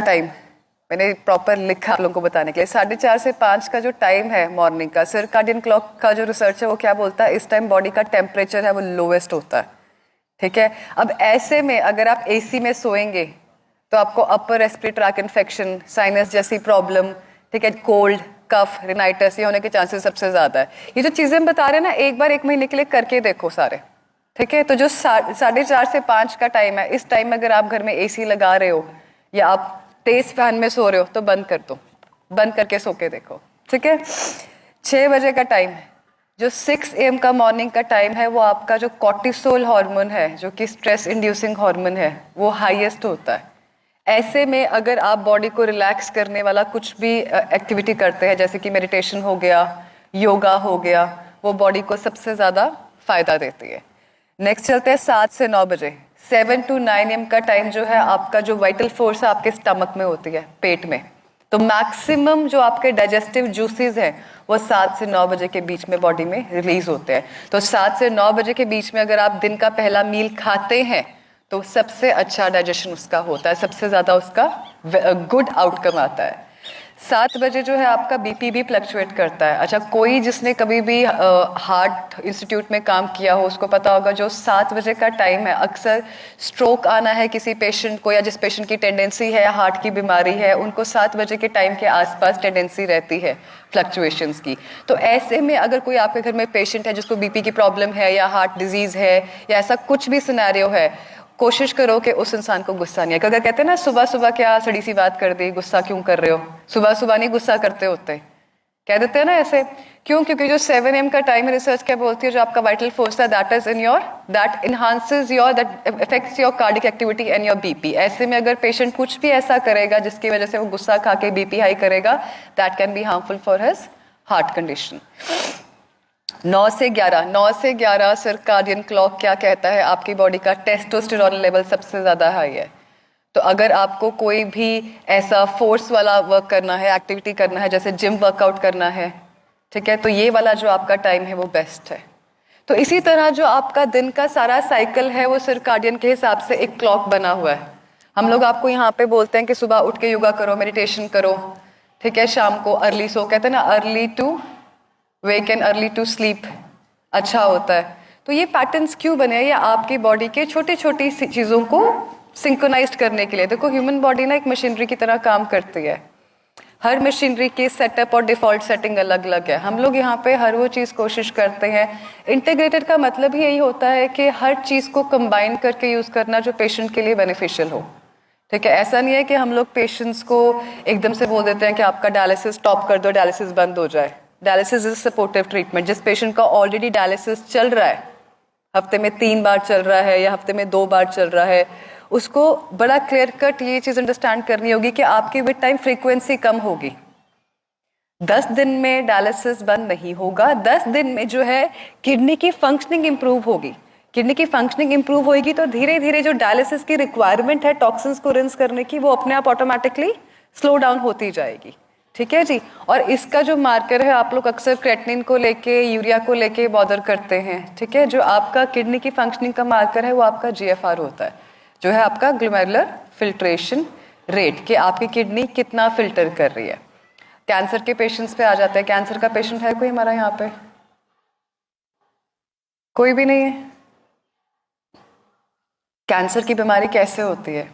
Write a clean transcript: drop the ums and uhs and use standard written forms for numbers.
Time मैंने proper लिखा आप लोगों को बताने के लिए। 4:30 से 5 का जो टाइम है मॉर्निंग का, सर्काडियन क्लॉक का जो रिसर्च है वो क्या बोलता है, इस टाइम बॉडी का टेम्परेचर है वो लोवेस्ट होता है। ठीक है, अब ऐसे में अगर आप एसी में सोएंगे तो आपको upper respiratory tract infection, sinus जैसी प्रॉब्लम, ठीक है, कोल्ड, कफ, रिनाइटिस, ये होने के चांसेस सबसे ज्यादा है। ये जो चीजें हम बता रहे हैं ना, एक बार 1 महीने के लिए करके देखो सारे। ठीक है, तो जो 4:30 से 5 का टाइम है, इस टाइम में अगर आप घर में एसी लगा रहे हो या आप तेज फैन में सो रहे हो तो बंद कर दो, बंद करके सो के देखो। ठीक है, 6 बजे का टाइम है, जो 6 AM का मॉर्निंग का टाइम है, वो आपका जो कॉर्टिसोल हार्मोन है, जो कि स्ट्रेस इंड्यूसिंग हार्मोन है, वो हाईएस्ट होता है। ऐसे में अगर आप बॉडी को रिलैक्स करने वाला कुछ भी एक्टिविटी करते हैं, जैसे कि मेडिटेशन हो गया, योगा हो गया, वो बॉडी को सबसे ज्यादा फायदा देती है। नेक्स्ट चलते हैं 7 से 9 बजे। 7 to 9 AM का टाइम जो है आपका जो वाइटल फोर्स है आपके स्टमक में होती है, पेट में। तो मैक्सिमम जो आपके डाइजेस्टिव जूसेस हैं वो 7 से 9 बजे के बीच में बॉडी में रिलीज होते हैं। तो 7 से 9 बजे के बीच में अगर आप दिन का पहला मील खाते हैं तो सबसे अच्छा डाइजेशन उसका होता है, सबसे ज्यादा उसका गुड आउटकम आता है। 7 बजे जो है आपका बीपी भी फ्लक्चुएट करता है। अच्छा, कोई जिसने कभी भी हार्ट इंस्टीट्यूट में काम किया हो उसको पता होगा, जो 7 बजे का टाइम है, अक्सर स्ट्रोक आना है किसी पेशेंट को, या जिस पेशेंट की टेंडेंसी है हार्ट की बीमारी है, उनको 7 बजे के टाइम के आसपास टेंडेंसी रहती है फ्लक्चुएशंस की। तो ऐसे में अगर कोई आपके घर में पेशेंट है जिसको बीपी की प्रॉब्लम है या हार्ट डिजीज है या ऐसा कुछ भी सिनेरियो है, कोशिश करो कि उस इंसान को गुस्सा नहीं है। अगर कहते हैं ना सुबह सुबह क्या सड़ी सी बात कर दी, गुस्सा क्यों कर रहे हो, सुबह सुबह नहीं गुस्सा करते होते, कह देते हैं ना ऐसे, क्यों? क्योंकि जो 7 AM का टाइम है, रिसर्च क्या बोलती है, जो आपका वाइटल फोर्स है that is in your, that enhances your, that affects your cardiac activity and your BP. ऐसे में अगर पेशेंट कुछ भी ऐसा करेगा जिसकी वजह से वो गुस्सा खा के बीपी हाई करेगा, that can be harmful for his heart condition. 9 से 11 सर्काडियन क्लॉक क्या कहता है, आपकी बॉडी का टेस्टोस्टेरोन लेवल सबसे ज्यादा हाई है। तो अगर आपको कोई भी ऐसा फोर्स वाला वर्क करना है, एक्टिविटी करना है, जैसे जिम वर्कआउट करना है, ठीक है, तो ये वाला जो आपका टाइम है वो बेस्ट है। तो इसी तरह जो आपका दिन का सारा साइकिल है वो सर्काडियन के हिसाब से एक क्लॉक बना हुआ है। हम लोग आपको यहाँ पे बोलते हैं कि सुबह उठ के योगा करो, मेडिटेशन करो, ठीक है, शाम को अर्ली सो, कहते हैं ना early to wake and early to sleep अच्छा होता है। तो ये पैटर्न्स क्यों बने हैं? ये आपकी बॉडी के छोटी छोटी चीज़ों को सिंक्रोनाइज्ड करने के लिए। देखो, ह्यूमन बॉडी ना एक मशीनरी की तरह काम करती है। हर मशीनरी के सेटअप और डिफॉल्ट सेटिंग अलग अलग है। हम लोग यहाँ पे हर वो चीज़ कोशिश करते हैं। इंटीग्रेटेड का मतलब ही यही होता है कि हर चीज़ को कंबाइन करके यूज़ करना जो पेशेंट के लिए बेनिफिशियल हो। ठीक है, ऐसा नहीं है कि हम लोग पेशेंट्स को एकदम से बोल देते हैं कि आपका डायलिसिस स्टॉप कर दो, डायलिसिस बंद हो जाए। Dialysis is supportive treatment. जिस पेशेंट का ऑलरेडी डायलिसिस चल रहा है, हफ्ते में 3 बार चल रहा है या हफ्ते में 2 बार चल रहा है, उसको बड़ा क्लियर कट ये चीज अंडरस्टैंड करनी होगी कि आपकी विद टाइम फ्रीक्वेंसी कम होगी। 10 दिन में डायलिसिस बंद नहीं होगा। 10 दिन में जो है किडनी की फंक्शनिंग इंप्रूव होगी। किडनी की फंक्शनिंग इंप्रूव होगी तो धीरे धीरे जो डायलिसिस की रिक्वायरमेंट है टॉक्सिन्स को रिंस करने की, वो अपने आप ऑटोमेटिकली स्लो डाउन होती जाएगी। ठीक है जी। और इसका जो मार्कर है, आप लोग अक्सर क्रेटिनिन को लेके, यूरिया को लेके बॉदर करते हैं। ठीक है, जो आपका किडनी की फंक्शनिंग का मार्कर है वो आपका GFR होता है, जो है आपका ग्लोमेरुलर फिल्ट्रेशन रेट, कि आपकी किडनी कितना फिल्टर कर रही है। कैंसर के पेशेंट्स पे आ जाते हैं। कैंसर का पेशेंट है कोई हमारा यहाँ पे? कोई भी नहीं है। कैंसर की बीमारी कैसे होती है?